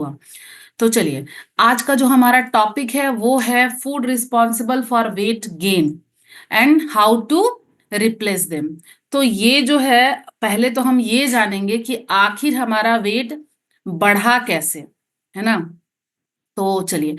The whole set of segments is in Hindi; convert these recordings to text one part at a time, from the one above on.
हुआ। तो चलिए, आज का जो हमारा टॉपिक है वो है food responsible for weight gain and how to replace them. तो ये जो है, पहले तो हम ये जानेंगे कि आखिर हमारा वेट बढ़ा कैसे, है ना। तो चलिए,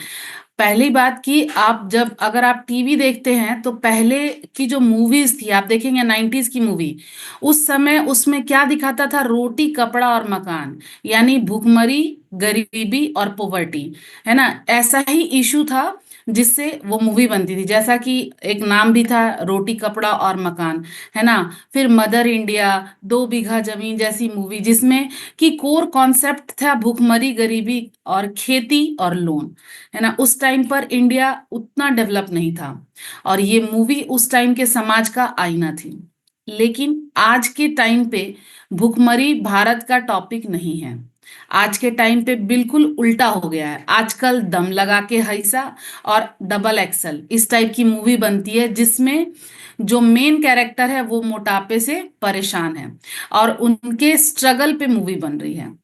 पहली बात कि आप जब अगर आप टीवी देखते हैं तो पहले की जो मूवीज थी आप देखेंगे 90s की मूवी, उस समय उसमें क्या दिखाता था? रोटी कपड़ा और मकान, यानी भूखमरी, गरीबी और पोवर्टी, है ना। ऐसा ही इशू था जिससे वो मूवी बनती थी, जैसा कि एक नाम भी था, रोटी कपड़ा और मकान, है ना। फिर मदर इंडिया, 2 बीघा जमीन जैसी मूवी जिसमें कि कोर कॉन्सेप्ट था भूखमरी, गरीबी और खेती और लोन, है ना। उस टाइम पर इंडिया उतना डेवलप नहीं था और ये मूवी उस टाइम के समाज का आईना थी। लेकिन आज के टाइम पे भुखमरी भारत का टॉपिक नहीं है। आज के टाइम पे बिल्कुल उल्टा हो गया है। आजकल दम लगा के हैसा और डबल एक्सल इस टाइप की मूवी बनती है जिसमें जो मेन कैरेक्टर है वो मोटापे से परेशान है और उनके स्ट्रगल पे मूवी बन रही है।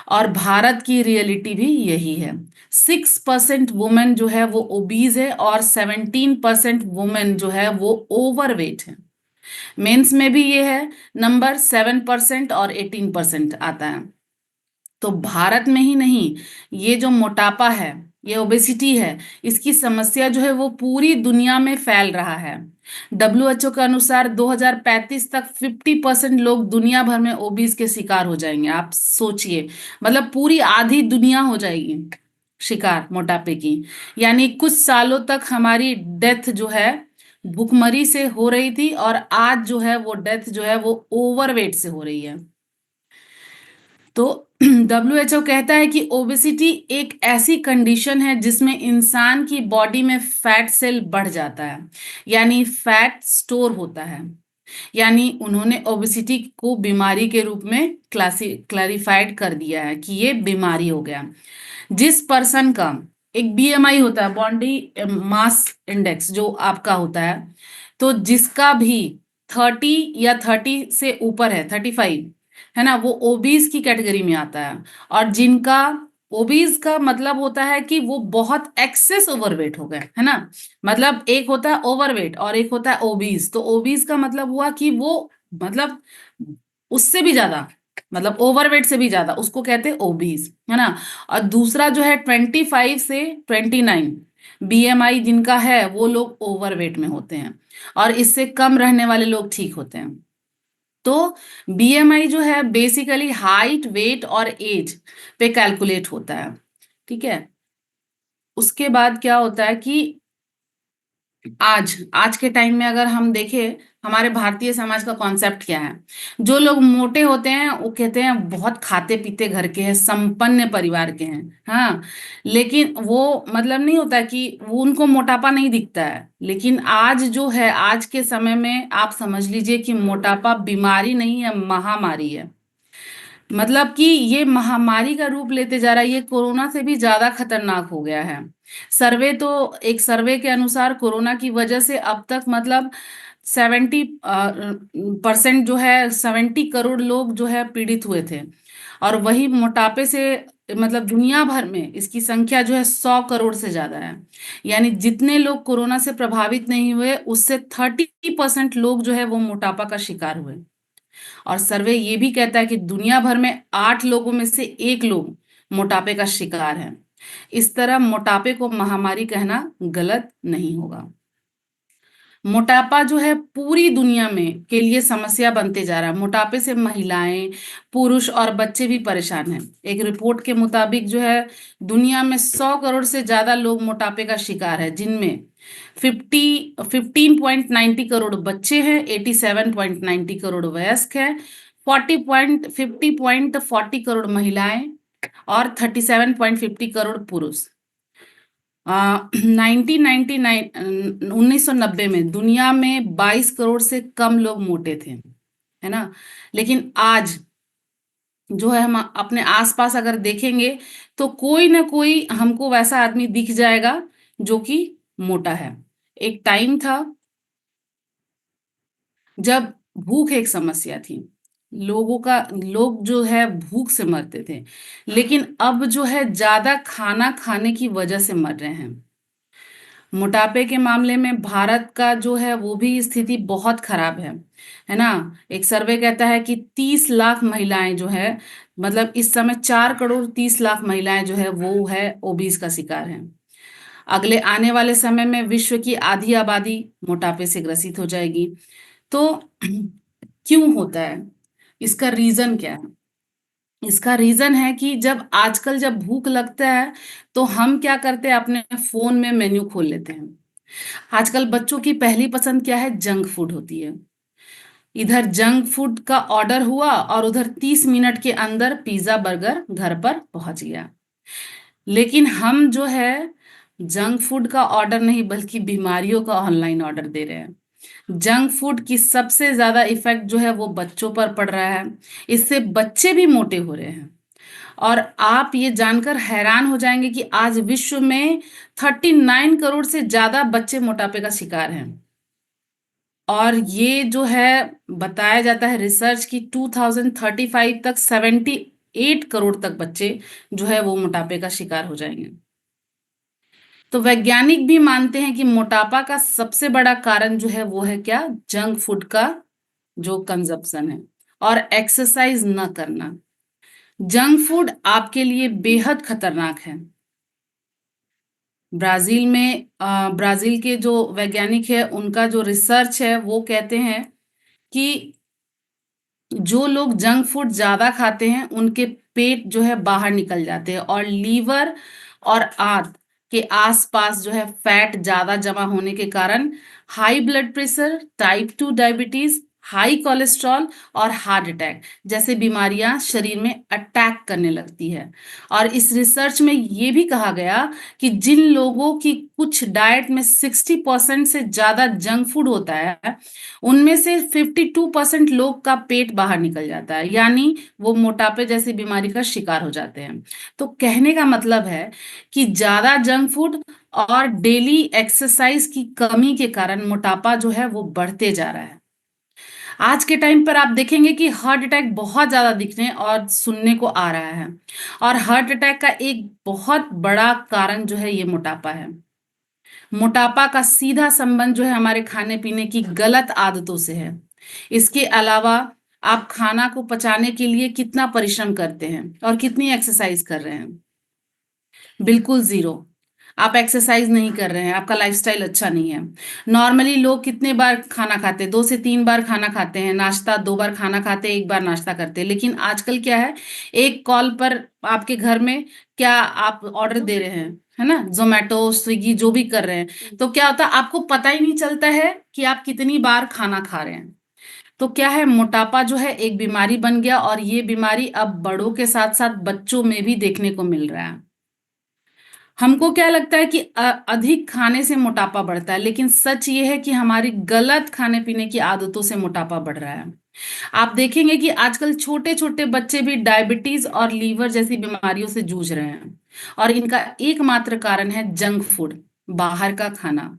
और भारत की रियलिटी भी यही है। 6% वुमेन जो है वो ओबीज है और 17% वुमेन जो है वो ओवरवेट है। मेंस में भी ये है नंबर, 7% और 18% आता है। तो भारत में ही नहीं, ये जो मोटापा है, ये ओबेसिटी है, इसकी समस्या जो है वो पूरी दुनिया में फैल रहा है। WHO के अनुसार 2035 तक 50% लोग दुनिया भर में ओबीज के शिकार हो जाएंगे। आप सोचिए, मतलब पूरी आधी दुनिया हो जाएगी शिकार मोटापे की। यानी कुछ सालों तक हमारी डेथ जो है भुखमरी से हो रही थी और आज जो है वो डेथ जो है वो ओवरवेट से हो रही है। तो WHO कहता है कि ओबेसिटी एक ऐसी कंडीशन है जिसमें इंसान की बॉडी में फैट सेल बढ़ जाता है, यानी फैट स्टोर होता है। यानी उन्होंने ओबेसिटी को बीमारी के रूप में क्लासिफाइड कर दिया है कि ये बीमारी हो गया। जिस पर्सन का एक बीएमआई होता है, बॉडी मास इंडेक्स जो आपका होता है, तो जिसका भी 30 या 30 से ऊपर है, 35, है ना, वो ओबीज की कैटेगरी में आता है। और जिनका ओबीज का मतलब होता है कि वो बहुत एक्सेस ओवरवेट हो गए, है ना। मतलब एक होता है ओवरवेट और एक होता है ओबीज। तो ओबीज का मतलब हुआ कि वो मतलब उससे भी ज्यादा, मतलब ओवरवेट से भी ज्यादा, उसको कहते हैं ओबीज, है ना। और दूसरा जो है 25 से 29 बीएमआई जिनका है वो लोग ओवरवेट में होते हैं और इससे कम रहने वाले लोग ठीक होते हैं। तो बीएमआई जो है बेसिकली हाइट, वेट और एज पे कैलकुलेट होता है, ठीक है। उसके बाद क्या होता है कि आज आज के टाइम में अगर हम देखें, हमारे भारतीय समाज का कॉन्सेप्ट क्या है? जो लोग मोटे होते हैं वो कहते हैं बहुत खाते पीते घर के हैं, संपन्न परिवार के हैं, हाँ। लेकिन वो मतलब नहीं होता कि वो उनको मोटापा नहीं दिखता है। लेकिन आज जो है, आज के समय में आप समझ लीजिए कि मोटापा बीमारी नहीं है, महामारी है। मतलब कि ये महामारी का रूप लेते जा रहा है। ये कोरोना से भी ज्यादा खतरनाक हो गया है। एक सर्वे के अनुसार कोरोना की वजह से अब तक मतलब 70% जो है, 70 करोड़ लोग जो है पीड़ित हुए थे। और वही मोटापे से मतलब दुनिया भर में इसकी संख्या जो है 100 करोड़ से ज्यादा है। यानी जितने लोग कोरोना से प्रभावित नहीं हुए उससे 30% लोग जो है वो मोटापा का शिकार हुए। और सर्वे ये भी कहता है कि दुनिया भर में 8 लोगों में से एक लोग मोटापे का शिकार है। इस तरह मोटापे को महामारी कहना गलत नहीं होगा। मोटापा जो है पूरी दुनिया में के लिए समस्या बनते जा रहा है। मोटापे से महिलाएं, पुरुष और बच्चे भी परेशान हैं। एक रिपोर्ट के मुताबिक जो है दुनिया में 100 करोड़ से ज्यादा लोग मोटापे का शिकार है, जिनमें 15.90 करोड़ बच्चे हैं, 87.90 करोड़ वयस्क हैं, 40.50 करोड़ महिलाएं और 37.50 करोड़ पुरुष। 1999 1990 में दुनिया में 22 करोड़ से कम लोग मोटे थे, है ना। लेकिन आज जो है हम अपने आसपास अगर देखेंगे तो कोई ना कोई हमको वैसा आदमी दिख जाएगा जो कि मोटा है। एक टाइम था जब भूख एक समस्या थी, लोग जो है भूख से मरते थे, लेकिन अब जो है ज्यादा खाना खाने की वजह से मर रहे हैं। मोटापे के मामले में भारत का जो है वो भी स्थिति बहुत खराब है ना। एक सर्वे कहता है कि 30 लाख महिलाएं जो है, मतलब इस समय 4 करोड़ 30 लाख महिलाएं जो है वो है ओबीज का शिकार हैं। अगले आने वाले समय में विश्व की आधी आबादी मोटापे से ग्रसित हो जाएगी। तो क्यों होता है, इसका रीजन क्या है? इसका रीजन है कि जब भूख लगता है तो हम क्या करते हैं, अपने फोन में मेन्यू खोल लेते हैं। आजकल बच्चों की पहली पसंद क्या है? जंक फूड होती है। इधर जंक फूड का ऑर्डर हुआ और उधर 30 मिनट के अंदर पिज्जा बर्गर घर पर पहुंच गया। लेकिन हम जो है जंक फूड का ऑर्डर नहीं बल्कि बीमारियों का ऑनलाइन ऑर्डर दे रहे हैं। जंक फूड की सबसे ज्यादा इफेक्ट जो है वो बच्चों पर पड़ रहा है। इससे बच्चे भी मोटे हो रहे हैं। और आप ये जानकर हैरान हो जाएंगे कि आज विश्व में 39 करोड़ से ज्यादा बच्चे मोटापे का शिकार हैं। और ये जो है बताया जाता है रिसर्च की 2035 तक 78 करोड़ तक बच्चे जो है वो मोटापे का शिकार हो जाएंगे। तो वैज्ञानिक भी मानते हैं कि मोटापा का सबसे बड़ा कारण जो है वो है क्या? जंक फूड का जो कंजप्शन है और एक्सरसाइज न करना। जंक फूड आपके लिए बेहद खतरनाक है। ब्राजील के जो वैज्ञानिक है उनका जो रिसर्च है वो कहते हैं कि जो लोग जंक फूड ज्यादा खाते हैं उनके पेट जो है बाहर निकल जाते हैं और लीवर और आंत के आसपास जो है फैट ज्यादा जमा होने के कारण high blood pressure, type 2 diabetes, high cholesterol और हार्ट अटैक जैसे बीमारियां शरीर में अटैक करने लगती है। और इस रिसर्च में ये भी कहा गया कि जिन लोगों की कुछ डाइट में 60% से ज्यादा जंक फूड होता है उनमें से 52% लोग का पेट बाहर निकल जाता है, यानी वो मोटापे जैसी बीमारी का शिकार हो जाते हैं। तो कहने का मतलब है कि ज्यादा जंक फूड और डेली एक्सरसाइज की कमी के कारण मोटापा जो है वो बढ़ते जा रहा है। आज के टाइम पर आप देखेंगे कि हार्ट अटैक बहुत ज्यादा दिखने और सुनने को आ रहा है। और हार्ट अटैक का एक बहुत बड़ा कारण जो है ये मोटापा है। मोटापा का सीधा संबंध जो है हमारे खाने पीने की गलत आदतों से है। इसके अलावा आप खाना को पचाने के लिए कितना परिश्रम करते हैं और कितनी एक्सरसाइज कर रहे हैं? बिल्कुल जीरो। आप एक्सरसाइज नहीं कर रहे हैं, आपका लाइफस्टाइल अच्छा नहीं है। नॉर्मली लोग कितने बार खाना खाते हैं? 2 से 3 बार खाना खाते हैं। नाश्ता 2 बार खाना खाते हैं, 1 बार नाश्ता करते हैं। लेकिन आजकल क्या है, एक कॉल पर आपके घर में क्या आप ऑर्डर दे रहे हैं, है ना, जोमेटो स्विगी जो भी कर रहे हैं, तो क्या होता है आपको पता ही नहीं चलता है कि आप कितनी बार खाना खा रहे हैं। तो क्या है, मोटापा जो है एक बीमारी बन गया और ये बीमारी अब बड़ों के साथ साथ बच्चों में भी देखने को मिल रहा है। हमको क्या लगता है कि अधिक खाने से मोटापा बढ़ता है, लेकिन सच ये है कि हमारी गलत खाने पीने की आदतों से मोटापा बढ़ रहा है। आप देखेंगे कि आजकल छोटे छोटे बच्चे भी डायबिटीज और लीवर जैसी बीमारियों से जूझ रहे हैं। और इनका एकमात्र कारण है जंक फूड, बाहर का खाना।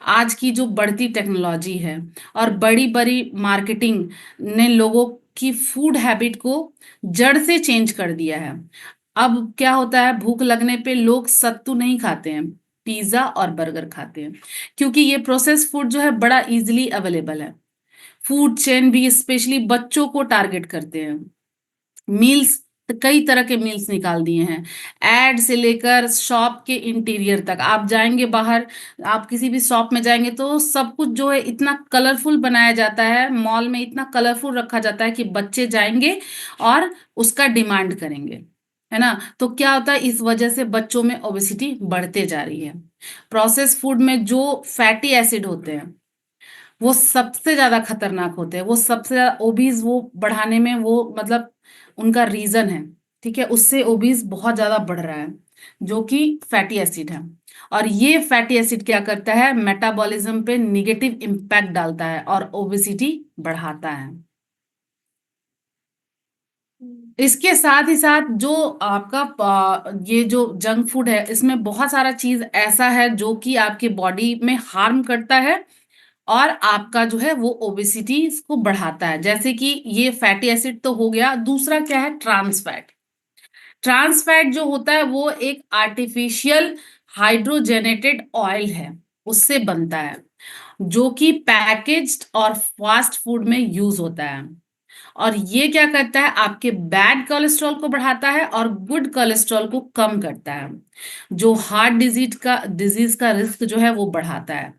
आज की जो बढ़ती टेक्नोलॉजी है और बड़ी बड़ी मार्केटिंग ने लोगों की फूड हैबिट को जड़ से चेंज कर दिया है। अब क्या होता है, भूख लगने पे लोग सत्तू नहीं खाते हैं, पिज्जा और बर्गर खाते हैं, क्योंकि ये प्रोसेस फूड जो है बड़ा इजीली अवेलेबल है। फूड चेन भी स्पेशली बच्चों को टारगेट करते हैं। मील्स, कई तरह के मील्स निकाल दिए हैं। एड से लेकर शॉप के इंटीरियर तक आप जाएंगे बाहर, आप किसी भी शॉप में जाएंगे तो सब कुछ जो है इतना कलरफुल बनाया जाता है, मॉल में इतना कलरफुल रखा जाता है कि बच्चे जाएंगे और उसका डिमांड करेंगे, है ना। तो क्या होता है, इस वजह से बच्चों में ओबेसिटी बढ़ते जा रही है। प्रोसेस फूड में जो फैटी एसिड होते हैं वो सबसे ज्यादा खतरनाक होते हैं। वो सबसे ज्यादा ओबीज वो बढ़ाने में वो मतलब उनका रीजन है। ठीक है, उससे ओबीज बहुत ज्यादा बढ़ रहा है, जो कि फैटी एसिड है। और ये फैटी एसिड क्या करता है, मेटाबॉलिज्म पे निगेटिव इम्पैक्ट डालता है और ओबेसिटी बढ़ाता है। इसके साथ ही साथ जो आपका ये जो जंक फूड है इसमें बहुत सारा चीज ऐसा है जो कि आपके बॉडी में हार्म करता है और आपका जो है वो ओबेसिटी इसको बढ़ाता है। जैसे कि ये फैटी एसिड तो हो गया, दूसरा क्या है, ट्रांस फैट। ट्रांस फैट जो होता है वो एक आर्टिफिशियल हाइड्रोजेनेटेड ऑयल है, उससे बनता है, जो कि पैकेज्ड और फास्ट फूड में यूज होता है। और ये क्या करता है, आपके बैड कोलेस्ट्रॉल को बढ़ाता है और गुड कोलेस्ट्रॉल को कम करता है, जो हार्ट डिजीज का रिस्क जो है वो बढ़ाता है।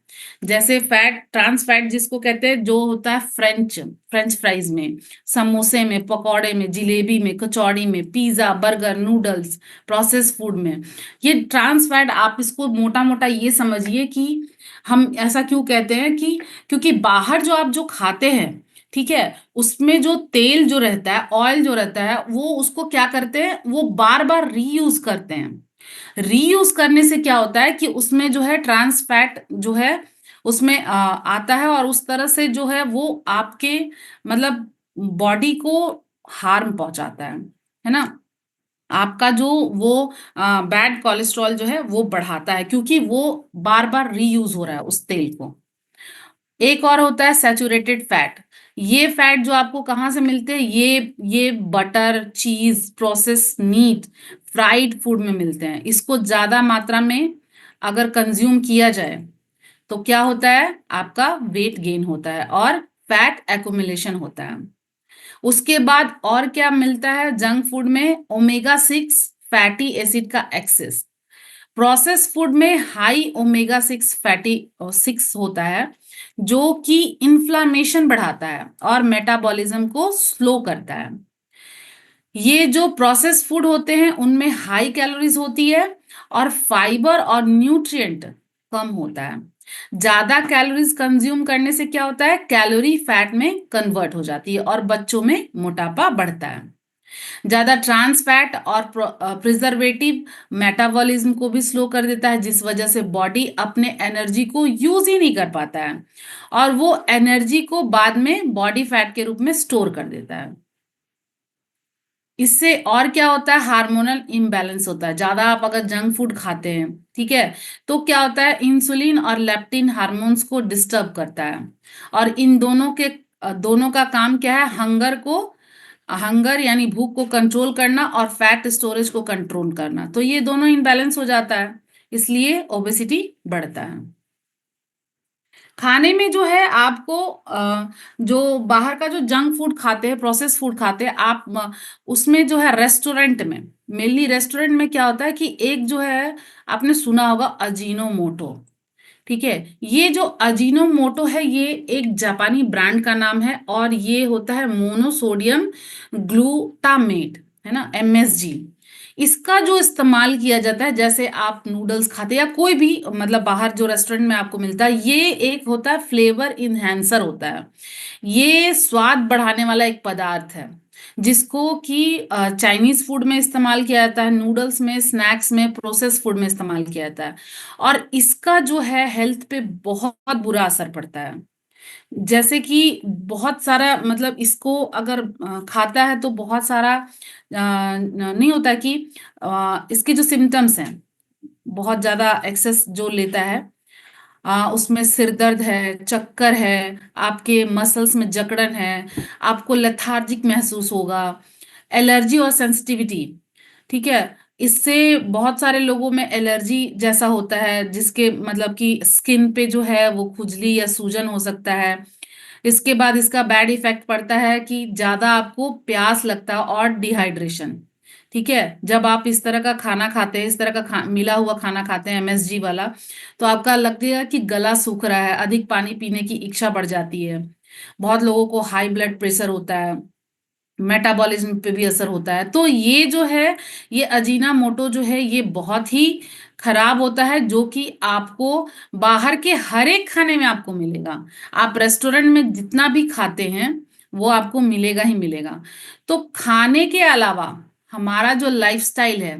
जैसे फैट, ट्रांस फैट जिसको कहते हैं, जो होता है फ्रेंच फ्रेंच फ्राइज में, समोसे में, पकौड़े में, जिलेबी में, कचौड़ी में, pizza, burger, noodles, process food में, ये ट्रांस फैट, आप इसको मोटा मोटा ये समझिए कि हम ऐसा क्यों कहते हैं कि क्योंकि बाहर जो आप जो खाते हैं, ठीक है, उसमें जो तेल जो रहता है, ऑयल जो रहता है, वो उसको क्या करते हैं, वो बार बार रीयूज करते हैं। रीयूज करने से क्या होता है कि उसमें जो है ट्रांस फैट जो है उसमें आता है, और उस तरह से जो है वो आपके मतलब बॉडी को हार्म पहुंचाता है ना। आपका जो वो बैड कोलेस्ट्रॉल जो है वो बढ़ाता है, क्योंकि वो बार बार रीयूज हो रहा है उस तेल को। एक और होता है सैचुरेटेड फैट। ये फैट जो आपको कहाँ से मिलते हैं, ये बटर, चीज, प्रोसेस मीट, फ्राइड फूड में मिलते हैं। इसको ज्यादा मात्रा में अगर कंज्यूम किया जाए तो क्या होता है, आपका वेट गेन होता है और फैट एक्युमुलेशन होता है। उसके बाद और क्या मिलता है जंक फूड में, ओमेगा 6 फैटी एसिड का एक्सेस। प्रोसेस फूड में हाई ओमेगा 6 फैटी 6 होता है, जो कि इन्फ्लामेशन बढ़ाता है और मेटाबॉलिज्म को स्लो करता है। ये जो प्रोसेस फूड होते हैं उनमें हाई कैलोरीज होती है और फाइबर और न्यूट्रिएंट कम होता है। ज्यादा कैलोरीज कंज्यूम करने से क्या होता है, कैलोरी फैट में कन्वर्ट हो जाती है और बच्चों में मोटापा बढ़ता है। ज्यादा ट्रांस फैट और प्रिजर्वेटिव मेटाबॉलिज्म को भी स्लो कर देता है, जिस वजह से बॉडी अपने एनर्जी को यूज ही नहीं कर पाता है और वो एनर्जी को बाद में बॉडी फैट के रूप में स्टोर कर देता है। इससे और क्या होता है, हार्मोनल इम्बैलेंस होता है। ज्यादा आप अगर जंक फूड खाते हैं, ठीक है, तो क्या होता है, इंसुलिन और लेप्टिन हार्मोन्स को डिस्टर्ब करता है, और इन दोनों का काम क्या है, हंगर यानी भूख को कंट्रोल करना और फैट स्टोरेज को कंट्रोल करना। तो ये दोनों इनबैलेंस हो जाता है, इसलिए ओबेसिटी बढ़ता है। खाने में जो है आपको जो बाहर का जो जंक फूड खाते हैं, प्रोसेस फूड खाते हैं आप, उसमें जो है रेस्टोरेंट में, मेनली रेस्टोरेंट में क्या होता है कि एक जो है, आपने सुना होगा अजीनोमोटो, ठीक है। ये जो अजीनोमोटो है, ये एक जापानी ब्रांड का नाम है, और ये होता है मोनोसोडियम ग्लूटामेट, है ना, MSG। इसका जो इस्तेमाल किया जाता है, जैसे आप नूडल्स खाते हैं या कोई भी मतलब बाहर जो रेस्टोरेंट में आपको मिलता है, ये एक होता है फ्लेवर इन्हेंसर होता है। ये स्वाद बढ़ाने वाला एक पदार्थ है, जिसको कि चाइनीज फूड में इस्तेमाल किया जाता है, नूडल्स में, स्नैक्स में, प्रोसेस फूड में इस्तेमाल किया जाता है। और इसका जो है हेल्थ पे बहुत बुरा असर पड़ता है। जैसे कि बहुत सारा मतलब इसको अगर खाता है तो बहुत सारा नहीं होता कि इसके जो सिम्टम्स हैं, बहुत ज्यादा एक्सेस जो लेता है, उसमें सिर दर्द है, चक्कर है, आपके मसल्स में जकड़न है, आपको लेथार्जिक महसूस होगा, एलर्जी और सेंसिटिविटी, ठीक है। इससे बहुत सारे लोगों में एलर्जी जैसा होता है, जिसके मतलब कि स्किन पे जो है वो खुजली या सूजन हो सकता है। इसके बाद इसका बैड इफेक्ट पड़ता है कि ज्यादा आपको प्यास लगता है और डिहाइड्रेशन, ठीक है। जब आप इस तरह का खाना खाते हैं, इस तरह का मिला हुआ खाना खाते हैं MSG वाला, तो आपका लगेगा कि गला सूख रहा है, अधिक पानी पीने की इच्छा बढ़ जाती है। बहुत लोगों को हाई ब्लड प्रेशर होता है, मेटाबॉलिज्म पे भी असर होता है। तो ये जो है, ये अजीना मोटो जो है, ये बहुत ही खराब होता है, जो कि आपको बाहर के हर एक खाने में आपको मिलेगा। आप रेस्टोरेंट में जितना भी खाते हैं वो आपको मिलेगा ही मिलेगा। तो खाने के अलावा हमारा जो लाइफस्टाइल है,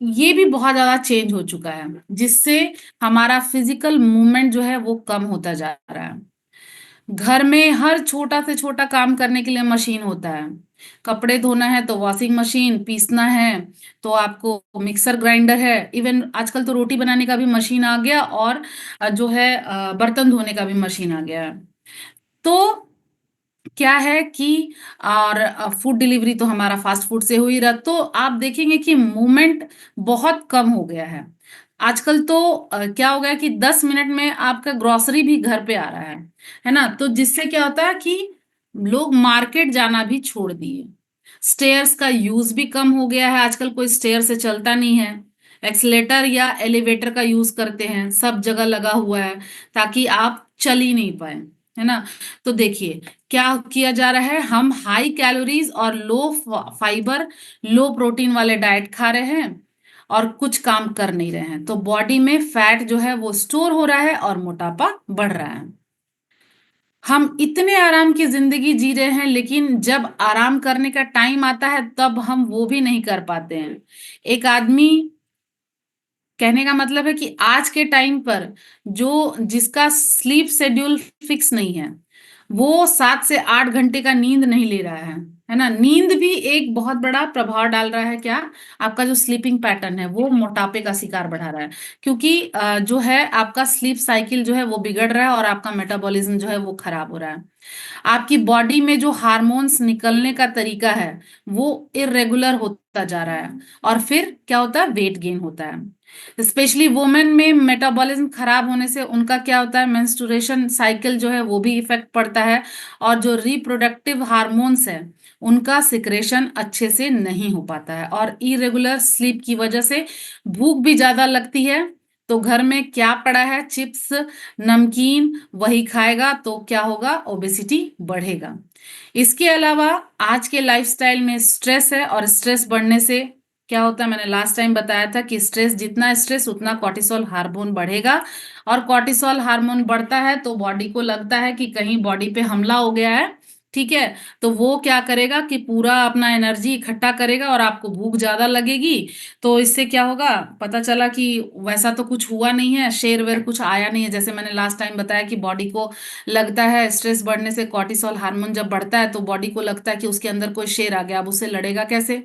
ये भी बहुत ज्यादा चेंज हो चुका है, जिससे हमारा फिजिकल मूवमेंट जो है वो कम होता जा रहा है। घर में हर छोटा से छोटा काम करने के लिए मशीन होता है, कपड़े धोना है तो वॉशिंग मशीन, पीसना है तो आपको मिक्सर ग्राइंडर है, इवन आजकल तो रोटी बनाने का भी मशीन आ गया, और जो है बर्तन धोने का भी मशीन आ गया है। तो क्या है कि और फूड डिलीवरी तो हमारा फास्ट फूड से हो ही रहा, तो आप देखेंगे कि मूवमेंट बहुत कम हो गया है। आजकल तो क्या हो गया कि 10 मिनट में आपका ग्रोसरी भी घर पे आ रहा है ना? तो जिससे क्या होता है कि लोग मार्केट जाना भी छोड़ दिए। स्टेयर्स का यूज भी कम हो गया है, आजकल कोई स्टेयर से चलता नहीं है। एक्सीलेटर या एलिवेटर का यूज करते हैं, सब जगह लगा हुआ है ताकि आप चल ही नहीं पाए, है ना? तो देखिए क्या किया जा रहा है, हम हाई कैलोरीज और लो फाइबर, लो प्रोटीन वाले डाइट खा रहे हैं और कुछ काम कर नहीं रहे हैं, तो बॉडी में फैट जो है वो स्टोर हो रहा है और मोटापा बढ़ रहा है। हम इतने आराम की जिंदगी जी रहे हैं, लेकिन जब आराम करने का टाइम आता है तब हम वो भी नहीं कर पाते हैं। एक आदमी, कहने का मतलब है कि आज के टाइम पर जो जिसका स्लीप शेड्यूल फिक्स नहीं है, वो 7 से 8 घंटे का नींद नहीं ले रहा है ना? नींद भी एक बहुत बड़ा प्रभाव डाल रहा है, क्या? आपका जो स्लीपिंग पैटर्न है वो मोटापे का शिकार बढ़ा रहा है, क्योंकि जो है आपका स्लीप साइकिल जो है वो बिगड़ रहा है और आपका मेटाबॉलिज्म जो है वो खराब हो रहा है। आपकी बॉडी में जो हार्मोन्स निकलने का तरीका है वो इरेगुलर होता जा रहा है, और फिर क्या होता है, वेट गेन होता है। स्पेशली वुमेन में मेटाबॉलिज्म खराब होने से उनका क्या होता है, मेंस्ट्रुएशन साइकिल जो है वो भी इफेक्ट पड़ता है, और जो रिप्रोडक्टिव हार्मोन्स है उनका सिक्रेशन अच्छे से नहीं हो पाता है, और इरेगुलर स्लीप की वजह से भूख भी ज्यादा लगती है। तो घर में क्या पड़ा है, चिप्स, नमकीन, वही खाएगा तो क्या होगा, ओबेसिटी बढ़ेगा। इसके अलावा आज के लाइफस्टाइल में स्ट्रेस है, और स्ट्रेस बढ़ने से क्या होता है, मैंने लास्ट टाइम बताया था कि स्ट्रेस, जितना स्ट्रेस उतना कॉर्टिसोल हार्मोन बढ़ेगा, और कॉर्टिसोल हार्मोन बढ़ता है तो बॉडी को लगता है कि कहीं बॉडी पे हमला हो गया है, ठीक है? तो वो क्या करेगा कि पूरा अपना एनर्जी इकट्ठा करेगा और आपको भूख ज्यादा लगेगी। तो इससे क्या होगा, पता चला कि वैसा तो कुछ हुआ नहीं है, शेर वेर कुछ आया नहीं है, जैसे मैंने लास्ट टाइम बताया कि बॉडी को लगता है स्ट्रेस बढ़ने से, कॉर्टिसोल हार्मोन जब बढ़ता है तो बॉडी को लगता है कि उसके अंदर कोई शेर आ गया, अब उससे लड़ेगा कैसे?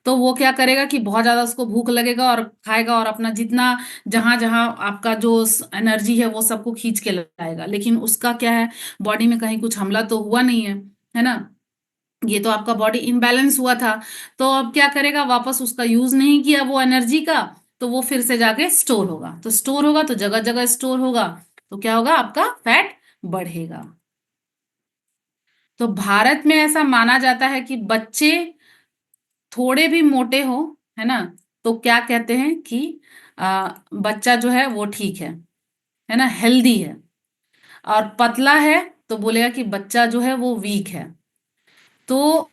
तो वो क्या करेगा कि बहुत ज्यादा उसको भूख लगेगा और खाएगा, और अपना जितना, जहां जहां आपका जो एनर्जी है वो सबको खींच के लाएगा, लेकिन उसका क्या है, बॉडी में कहीं कुछ हमला तो हुआ नहीं है ना? ये तो आपका बॉडी इम्बैलेंस हुआ था। तो अब क्या करेगा, वापस उसका यूज नहीं किया वो एनर्जी का, तो वो फिर से जाके स्टोर होगा, तो स्टोर होगा तो जगह जगह स्टोर होगा, तो क्या होगा, आपका फैट बढ़ेगा। तो भारत में ऐसा माना जाता है कि बच्चे थोड़े भी मोटे हो, है ना, तो क्या कहते हैं कि बच्चा जो है वो ठीक है ना, हेल्दी है। और पतला है तो बोलेगा कि बच्चा जो है वो वीक है। तो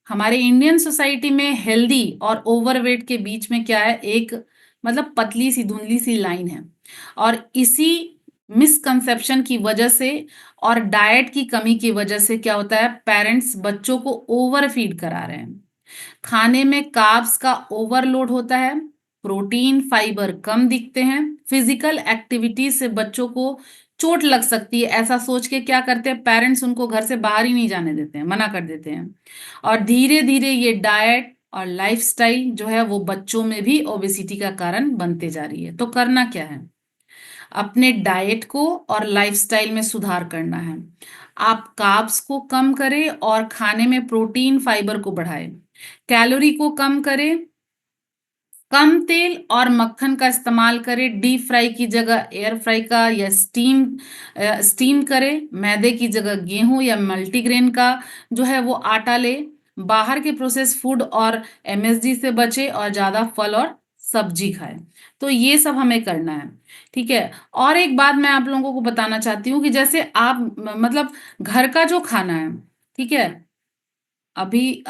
हमारे इंडियन सोसाइटी में हेल्दी और ओवरवेट के बीच में क्या है, एक मतलब पतली सी धुंधली सी लाइन है, और इसी मिसकंसेप्शन की वजह से और डाइट की कमी की वजह से क्या होता है, पेरेंट्स बच्चों को ओवर फीड करा रहे हैं। खाने में कार्ब्स का ओवरलोड होता है, प्रोटीन फाइबर कम दिखते हैं, फिजिकल एक्टिविटी से बच्चों को चोट लग सकती है, ऐसा सोच के क्या करते हैं पेरेंट्स, उनको घर से बाहर ही नहीं जाने देते हैं, मना कर देते हैं। और धीरे धीरे ये डाइट और लाइफस्टाइल जो है वो बच्चों में भी ओबेसिटी का कारण बनते जा रही है। तो करना क्या है, अपने डाइट को और लाइफस्टाइल में सुधार करना है। आप कार्ब्स को कम करें और खाने में प्रोटीन फाइबर को बढ़ाएं, कैलोरी को कम करें, कम तेल और मक्खन का इस्तेमाल करें, डीप फ्राई की जगह एयर फ्राई का या स्टीम करें, मैदे की जगह गेहूं या मल्टीग्रेन का जो है वो आटा ले, बाहर के प्रोसेस फूड और एमएसजी से बचे, और ज्यादा फल और सब्जी खाएं। तो ये सब हमें करना है, ठीक है? और एक बात मैं आप लोगों को बताना चाहती हूँ कि जैसे आप मतलब घर का जो खाना है, ठीक है, अभी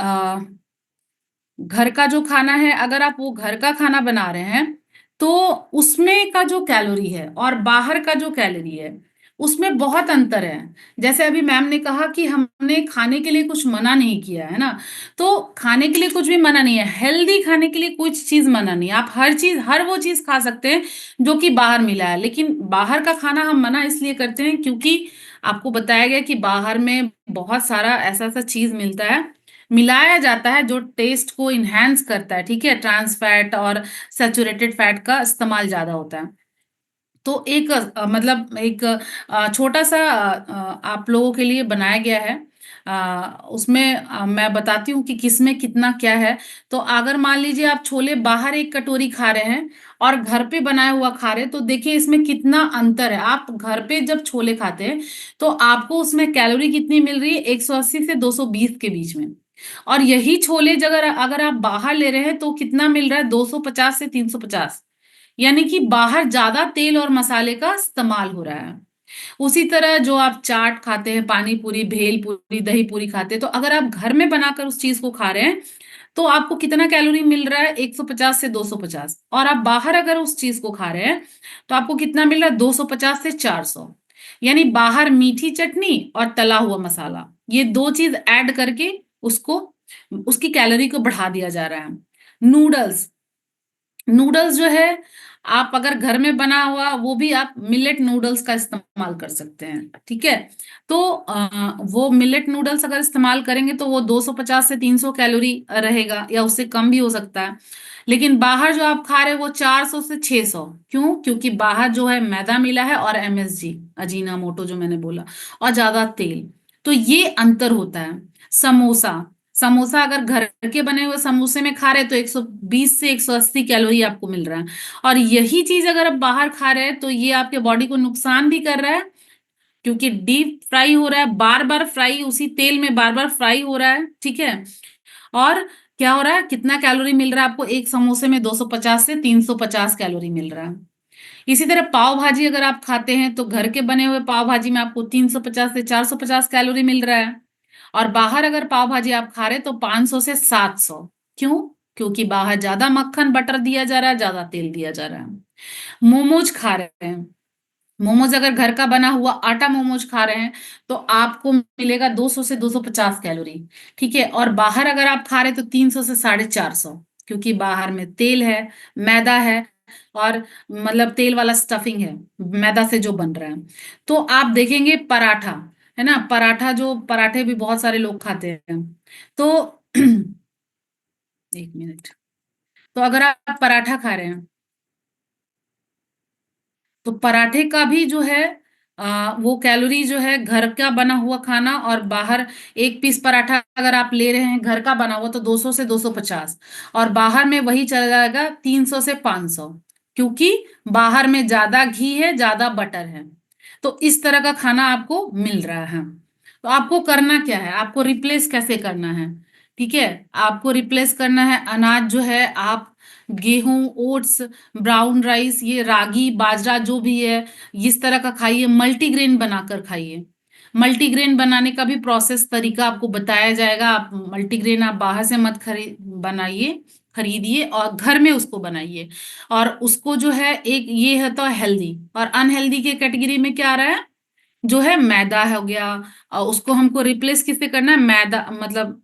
घर का जो खाना है, अगर आप वो घर का खाना बना रहे हैं तो उसमें का जो कैलोरी है और बाहर का जो कैलोरी है उसमें बहुत अंतर है। जैसे अभी मैम ने कहा कि हमने खाने के लिए कुछ मना नहीं किया है ना, तो खाने के लिए कुछ भी मना नहीं है, हेल्दी खाने के लिए कुछ चीज मना नहीं है, आप हर चीज, हर वो चीज खा सकते हैं जो कि बाहर मिला है, लेकिन बाहर का खाना हम मना इसलिए करते हैं क्योंकि आपको बताया गया कि बाहर में बहुत सारा ऐसा ऐसा चीज मिलता है मिलाया जाता है जो टेस्ट को इन्हेंस करता है, ठीक है। ट्रांस फैट और सैचुरेटेड फैट का इस्तेमाल ज्यादा होता है। तो एक मतलब एक छोटा सा आप लोगों के लिए बनाया गया है। उसमें मैं बताती हूँ कि किसमें कितना क्या है। तो अगर मान लीजिए आप छोले बाहर एक कटोरी खा रहे हैं और घर पे बनाया हुआ खा रहे हैं, तो देखिए इसमें कितना अंतर है। आप घर पे जब छोले खाते हैं तो आपको उसमें कैलोरी कितनी मिल रही है, 180 से 220 के बीच में। और यही छोले अगर अगर आप बाहर ले रहे हैं तो कितना मिल रहा है, 250 से 350। यानी कि बाहर ज्यादा तेल और मसाले का इस्तेमाल हो रहा है। उसी तरह जो आप चाट खाते हैं, पानी पूरी, भेल पूरी, दही पूरी खाते हैं, तो अगर आप घर में बनाकर उस चीज को खा रहे हैं तो आपको कितना कैलोरी मिल रहा है, 150 से 250। और आप बाहर अगर उस चीज को खा रहे हैं तो आपको कितना मिल रहा है, 250 से 400। यानी बाहर मीठी चटनी और तला हुआ मसाला, ये दो चीज ऐड करके उसको उसकी कैलोरी को बढ़ा दिया जा रहा है। नूडल्स, नूडल्स जो है आप अगर घर में बना हुआ, वो भी आप मिलेट नूडल्स का इस्तेमाल कर सकते हैं, ठीक है। तो वो मिलेट नूडल्स अगर इस्तेमाल करेंगे तो वो 250 से 300 कैलोरी रहेगा, या उससे कम भी हो सकता है। लेकिन बाहर जो आप खा रहे हैं वो 400 से 600। क्यों? क्योंकि बाहर जो है मैदा मिला है और एमएसजी, अजीना मोटो जो मैंने बोला, और ज्यादा तेल। तो ये अंतर होता है। समोसा, समोसा अगर घर के बने हुए समोसे में खा रहे हैं तो 120 से 180 कैलोरी आपको मिल रहा है। और यही चीज अगर आप बाहर खा रहे हैं तो ये आपके बॉडी को नुकसान भी कर रहा है, क्योंकि डीप फ्राई हो रहा है, बार बार फ्राई, उसी तेल में बार बार फ्राई हो रहा है, ठीक है। और क्या हो रहा है, कितना कैलोरी मिल रहा है आपको, एक समोसे में 250 से 350 कैलोरी मिल रहा है। इसी तरह पाव भाजी अगर आप खाते हैं तो घर के बने हुए पाव भाजी में आपको 350 से 450 कैलोरी मिल रहा है। और बाहर अगर पाव भाजी आप खा रहे हैं तो 500 से 700। क्यों? क्योंकि बाहर ज्यादा मक्खन बटर दिया जा रहा है, ज्यादा तेल दिया जा रहा है। मोमोज खा रहे हैं, मोमोज अगर घर का बना हुआ आटा मोमोज खा रहे हैं तो आपको मिलेगा 200 से 250 कैलोरी, ठीक है। और बाहर अगर आप खा रहे हैं तो 300 से 450, क्योंकि बाहर में तेल है, मैदा है, और मतलब तेल वाला स्टफिंग है, मैदा से जो बन रहा है। तो आप देखेंगे पराठा, है ना, पराठा, जो पराठे भी बहुत सारे लोग खाते हैं। तो एक मिनट। तो अगर आप पराठा खा रहे हैं तो पराठे का भी जो है वो कैलोरी जो है, घर का बना हुआ खाना और बाहर, एक पीस पराठा अगर आप ले रहे हैं घर का बना हुआ तो 200 से 250, और बाहर में वही चला जाएगा 300 से 500, क्योंकि बाहर में ज्यादा घी है, ज्यादा बटर है। तो इस तरह का खाना आपको मिल रहा है। तो आपको करना क्या है, आपको रिप्लेस कैसे करना है, ठीक है। आपको रिप्लेस करना है, अनाज जो है आप गेहूं, ओट्स, ब्राउन राइस, ये रागी, बाजरा जो भी है, इस तरह का खाइए। मल्टीग्रेन बनाकर खाइए। मल्टीग्रेन बनाने का भी प्रोसेस तरीका आपको बताया जाएगा। आप मल्टीग्रेन आप बाहर से मत खरीद बनाइए, खरीदिए और घर में उसको बनाइए। और उसको जो है, एक ये है तो हेल्दी, और अनहेल्दी के कैटेगरी में क्या आ रहा है, जो है मैदा हो गया। उसको हमको रिप्लेस किससे करना है, मैदा मतलब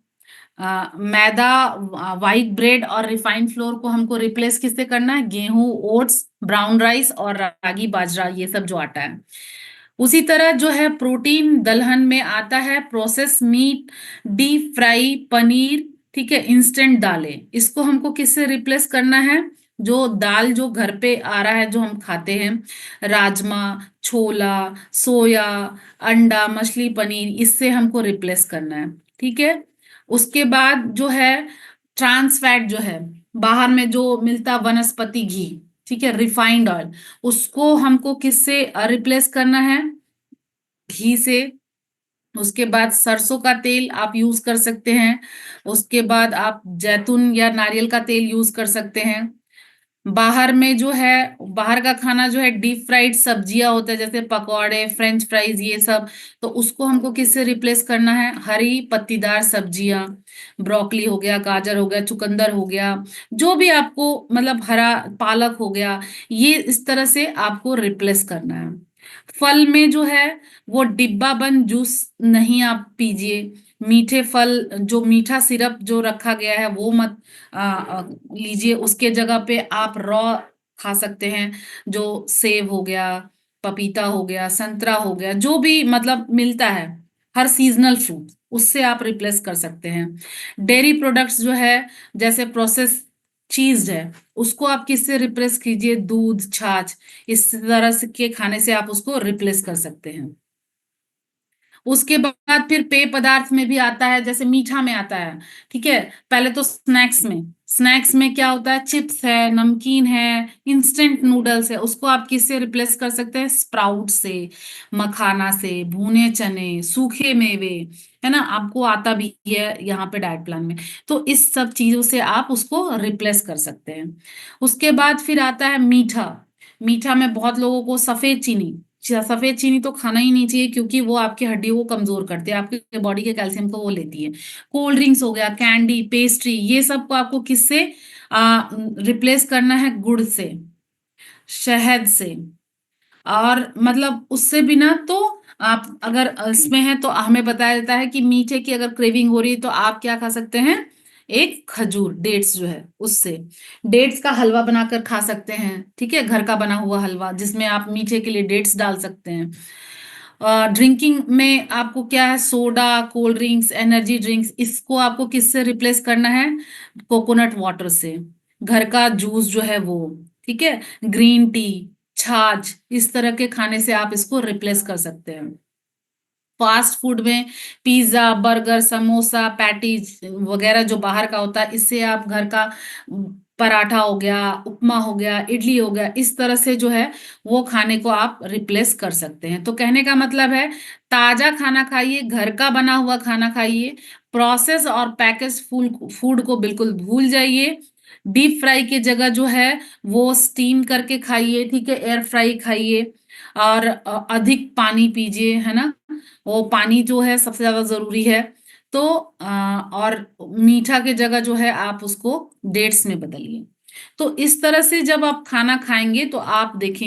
मैदा, वाइट ब्रेड और रिफाइंड फ्लोर को हमको रिप्लेस किससे करना है, गेहूं, ओट्स, ब्राउन राइस और रागी, बाजरा, ये सब जो आटा है। उसी तरह जो है प्रोटीन दलहन में आता है, process meet, deep fry, paneer, ठीक है, इंस्टेंट दालें, इसको हमको किससे रिप्लेस करना है, जो दाल जो घर पे आ रहा है जो हम खाते हैं, राजमा, छोला, सोया, अंडा, मछली, पनीर, इससे हमको रिप्लेस करना है, ठीक है। उसके बाद जो है ट्रांस फैट जो है, बाहर में जो मिलता वनस्पति घी, ठीक है, रिफाइंड ऑयल, उसको हमको किससे रिप्लेस करना है, घी से। उसके बाद सरसों का तेल आप यूज कर सकते हैं। उसके बाद आप जैतून या नारियल का तेल यूज कर सकते हैं। बाहर में जो है, बाहर का खाना जो है डीप फ्राइड सब्जियां होता है, जैसे पकौड़े, फ्रेंच फ्राइज, ये सब। तो उसको हमको किससे रिप्लेस करना है, हरी पत्तीदार सब्जियां, ब्रोकली हो गया, गाजर हो गया, चुकंदर हो गया, जो भी आपको मतलब हरा, पालक हो गया, ये इस तरह से आपको रिप्लेस करना है। फल में जो है वो डिब्बा बंद जूस नहीं आप पीजिए। मीठे फल, जो मीठा सिरप जो रखा गया है वो मत लीजिए। उसके जगह पे आप रॉ खा सकते हैं, जो सेब हो गया, पपीता हो गया, संतरा हो गया, जो भी मतलब मिलता है, हर सीजनल फ्रूट उससे आप रिप्लेस कर सकते हैं। डेयरी प्रोडक्ट्स जो है, जैसे प्रोसेस चीज है, उसको आप किससे रिप्लेस कीजिए? दूध, छाछ, इस तरह से के खाने से आप उसको रिप्लेस कर सकते हैं। उसके बाद फिर पेय पदार्थ में भी आता है, जैसे मीठा में आता है। ठीक है, पहले तो स्नैक्स में क्या होता है? चिप्स है, नमकीन है, इंस्टेंट नूडल्स है, उसको आप किससे रिप्लेस कर सकते हैं? स्प्राउट से, मखाना से, भुने चने, सूखे मेवे, है ना, आपको आता भी है यहाँ पे डाइट प्लान में। तो इस सब चीजों से आप उसको रिप्लेस कर सकते हैं। उसके बाद फिर आता है मीठा। मीठा में बहुत लोगों को सफेद चीनी तो खाना ही नहीं चाहिए, क्योंकि वो आपकी हड्डियों को कमजोर करती है, आपके बॉडी के कैल्शियम को वो लेती है। कोल्ड ड्रिंक्स हो गया, कैंडी, पेस्ट्री, ये सब को आपको किससे रिप्लेस करना है? गुड़ से, शहद से। और मतलब उससे बिना तो आप अगर इसमें है तो हमें बताया जाता है कि मीठे की अगर क्रेविंग हो रही है तो आप क्या खा सकते हैं? एक खजूर, डेट्स जो है उससे, डेट्स का हलवा बनाकर खा सकते हैं। ठीक है, घर का बना हुआ हलवा जिसमें आप मीठे के लिए डेट्स डाल सकते हैं। ड्रिंकिंग में आपको क्या है? Soda, cold drinks, energy drinks, इसको आपको किससे रिप्लेस करना है? कोकोनट वाटर से, घर का जूस जो है वो। ठीक है, ग्रीन टी, छाछ, इस तरह के खाने से आप इसको रिप्लेस कर सकते हैं। फास्ट फूड में पिज्जा, बर्गर, समोसा, पैटीज वगैरह जो बाहर का होता है, इससे आप घर का पराठा हो गया, उपमा हो गया, इडली हो गया, इस तरह से जो है वो खाने को आप रिप्लेस कर सकते हैं। तो कहने का मतलब है, ताजा खाना खाइए, घर का बना हुआ खाना खाइए, प्रोसेस और पैकेज फूड फूड को बिल्कुल भूल जाइए। डीप फ्राई की जगह जो है वो स्टीम करके खाइए। ठीक है, एयर फ्राई खाइए। और अधिक पानी पीजिए, है ना, वो पानी जो है सबसे ज्यादा जरूरी है। तो और मीठा की जगह जो है आप उसको डेट्स में बदलिए। तो इस तरह से जब आप खाना खाएंगे तो आप देखेंगे